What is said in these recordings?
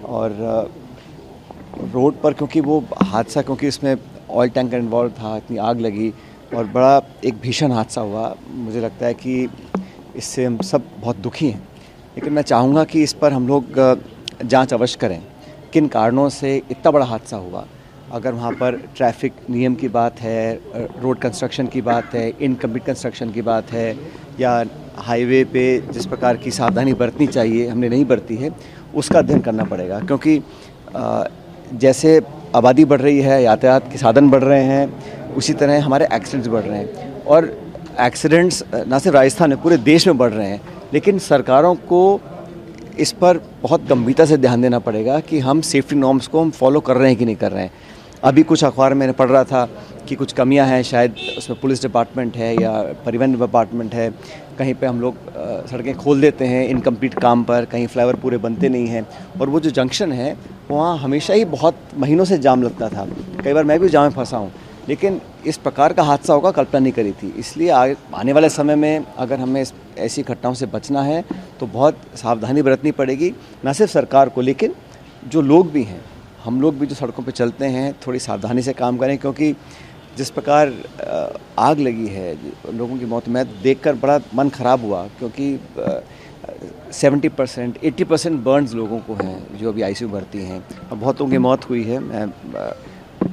और रोड पर क्योंकि वो हादसा, क्योंकि इसमें ऑयल टैंकर इन्वॉल्व था, इतनी आग लगी और बड़ा एक भीषण हादसा हुआ। मुझे लगता है कि इससे हम सब बहुत दुखी हैं, लेकिन मैं चाहूँगा कि इस पर हम लोग जांच अवश्य करें, किन कारणों से इतना बड़ा हादसा हुआ। अगर वहाँ पर ट्रैफिक नियम की बात है, रोड कंस्ट्रक्शन की बात है, इनकम्प्लीट कंस्ट्रक्शन की बात है, या हाईवे पे जिस प्रकार की सावधानी बरतनी चाहिए हमने नहीं बरती है, उसका अध्ययन करना पड़ेगा। क्योंकि जैसे आबादी बढ़ रही है, यातायात के साधन बढ़ रहे हैं, उसी तरह हमारे एक्सीडेंट्स बढ़ रहे हैं। और एक्सीडेंट्स न सिर्फ राजस्थान में, पूरे देश में बढ़ रहे हैं। लेकिन सरकारों को इस पर बहुत गंभीरता से ध्यान देना पड़ेगा कि हम सेफ्टी नॉर्म्स को हम फॉलो कर रहे हैं कि नहीं कर रहे हैं। अभी कुछ अखबार मैंने पढ़ रहा था कि कुछ कमियां हैं, शायद उसमें पुलिस डिपार्टमेंट है या परिवहन डिपार्टमेंट है, कहीं पे हम लोग सड़कें खोल देते हैं इनकम्प्लीट काम पर, कहीं फ्लाईओवर पूरे बनते नहीं हैं। और वो जो जंक्शन है वहाँ हमेशा ही बहुत महीनों से जाम लगता था, कई बार मैं भी जाम में फंसा हूँ, लेकिन इस प्रकार का हादसा होगा कल्पना नहीं करी थी। इसलिए आने वाले समय में अगर हमें ऐसी घटनाओं से बचना है तो बहुत सावधानी बरतनी पड़ेगी, न सिर्फ सरकार को, लेकिन जो लोग भी हैं, हम लोग भी जो सड़कों पे चलते हैं, थोड़ी सावधानी से काम करें। क्योंकि जिस प्रकार आग लगी है, लोगों की मौत, मैं देखकर बड़ा मन ख़राब हुआ। क्योंकि 70% 80% बर्न्स लोगों को हैं जो अभी आईसीयू भर्ती हैं, और बहुत लोगों की मौत हुई है। मैं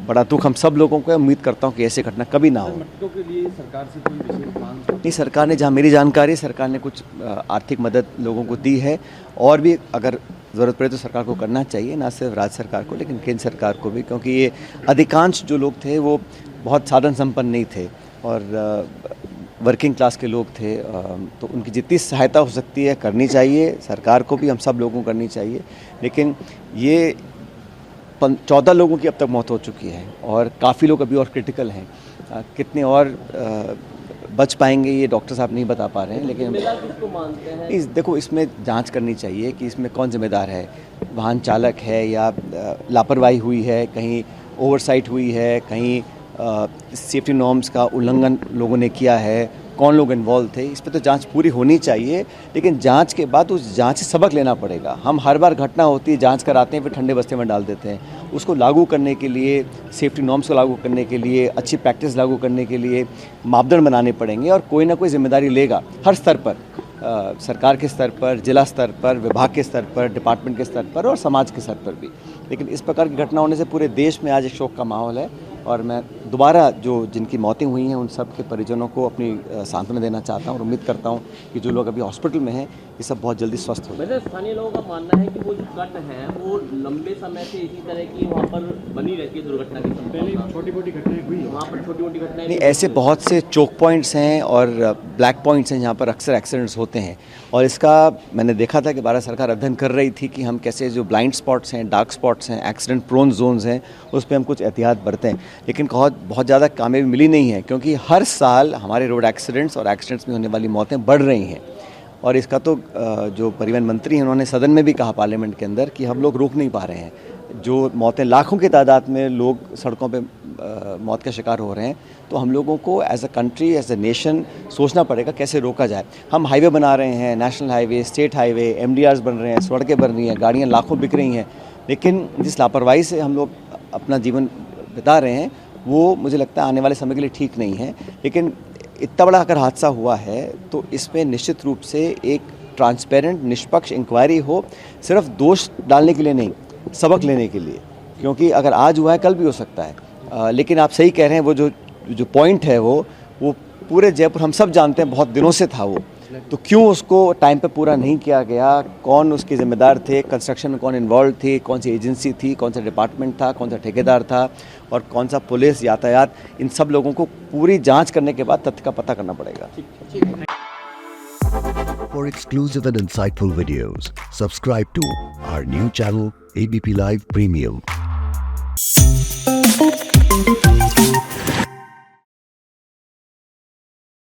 बड़ा दुख हम सब लोगों को है, उम्मीद करता हूँ कि ऐसी घटना कभी ना हो। मृतकों के लिए सरकार से कोई विशेष मांग? नहीं, सरकार ने, जहाँ मेरी जानकारी, सरकार ने कुछ आर्थिक मदद लोगों को दी है, और भी अगर ज़रूरत पड़े तो सरकार को करना चाहिए, ना सिर्फ राज्य सरकार को लेकिन केंद्र सरकार को भी। क्योंकि ये अधिकांश जो लोग थे वो बहुत साधन संपन्न नहीं थे और वर्किंग क्लास के लोग थे, तो उनकी जितनी सहायता हो सकती है करनी चाहिए, सरकार को भी, हम सब लोगों को करनी चाहिए। लेकिन ये 14 लोगों की अब तक मौत हो चुकी है और काफ़ी लोग अभी और क्रिटिकल हैं। कितने और बच पाएंगे ये डॉक्टर साहब नहीं बता पा रहे हैं। लेकिन किसको मानते हैं? देखो, इसमें जांच करनी चाहिए कि इसमें कौन जिम्मेदार है। वाहन चालक है या लापरवाही हुई है, कहीं ओवरसाइट हुई है, कहीं सेफ्टी नॉर्म्स का उल्लंघन लोगों ने किया है, कौन लोग इन्वॉल्व थे, इस पर तो जांच पूरी होनी चाहिए। लेकिन जांच के बाद उस जांच से सबक लेना पड़ेगा। हम हर बार घटना होती है, जांच कराते हैं, फिर ठंडे बस्ते में डाल देते हैं। उसको लागू करने के लिए, सेफ्टी नॉर्म्स को लागू करने के लिए, अच्छी प्रैक्टिस लागू करने के लिए मापदंड बनाने पड़ेंगे और कोई ना कोई जिम्मेदारी लेगा हर स्तर पर, सरकार के स्तर पर, जिला स्तर पर, विभाग के स्तर पर, डिपार्टमेंट के स्तर पर और समाज के स्तर पर भी। लेकिन इस प्रकार की घटना होने से पूरे देश में आज एक शोक का माहौल है और मैं दोबारा जो जिनकी मौतें हुई हैं उन सब के परिजनों को अपनी सांत्वना देना चाहता हूं और उम्मीद करता हूं कि जो लोग अभी हॉस्पिटल में हैं ये सब बहुत जल्दी स्वस्थ हो जाए। वैसे स्थानीय लोगों का मानना है कि वो जो कट है वो लंबे समय से इसी तरह की वहाँ पर बनी रहती है दुर्घटना की संभावना। छोटी-मोटी घटनाएं हुई वहाँ पर, छोटी-मोटी घटनाएं नहीं, ऐसे बहुत से चोक पॉइंट्स हैं और ब्लैक पॉइंट्स हैं जहाँ पर अक्सर एक्सीडेंट्स होते हैं। और इसका मैंने देखा था कि भारत सरकार अध्ययन कर रही थी कि हम कैसे जो ब्लाइंड स्पॉट्स हैं, डार्क स्पॉट्स हैं, एक्सीडेंट प्रोन जोन्स हैं, उस पर हम कुछ एहतियात बरतें। लेकिन बहुत ज़्यादा कामयाबी मिली नहीं है, क्योंकि हर साल हमारे रोड एक्सीडेंट्स और एक्सीडेंट्स में होने वाली मौतें बढ़ रही हैं। और इसका तो जो परिवहन मंत्री हैं उन्होंने सदन में भी कहा पार्लियामेंट के अंदर कि हम लोग रोक नहीं पा रहे हैं। जो मौतें, लाखों की तादाद में लोग सड़कों पे मौत का शिकार हो रहे हैं, तो हम लोगों को as a country, as a nation सोचना पड़ेगा कैसे रोका जाए। हम हाईवे बना रहे हैं, national highway, state highway, MDRs बन रहे हैं, सड़कें बन रही हैं, गाड़ियाँ लाखों बिक रही हैं, लेकिन जिस लापरवाही से हम लोग अपना जीवन बिता रहे हैं वो मुझे लगता है आने वाले समय के लिए ठीक नहीं है। लेकिन इतना बड़ा अगर हादसा हुआ है तो इसमें निश्चित रूप से एक ट्रांसपेरेंट, निष्पक्ष इंक्वायरी हो, सिर्फ दोष डालने के लिए नहीं, सबक लेने के लिए। क्योंकि अगर आज हुआ है कल भी हो सकता है। लेकिन आप सही कह रहे हैं, वो जो पॉइंट है वो पूरे जयपुर हम सब जानते हैं बहुत दिनों से था वो, तो क्यों उसको टाइम पे पूरा नहीं किया गया, कौन उसके ज़िम्मेदार थे, कंस्ट्रक्शन में कौन इन्वॉल्व थी, कौन सी एजेंसी थी, कौन सा डिपार्टमेंट था, कौन सा ठेकेदार था और कौन सा पुलिस, यातायात, इन सब लोगों को पूरी जांच करने के बाद तथ्य का पता करना पड़ेगा। For exclusive and insightful videos, subscribe to our new channel ABP Live Premium.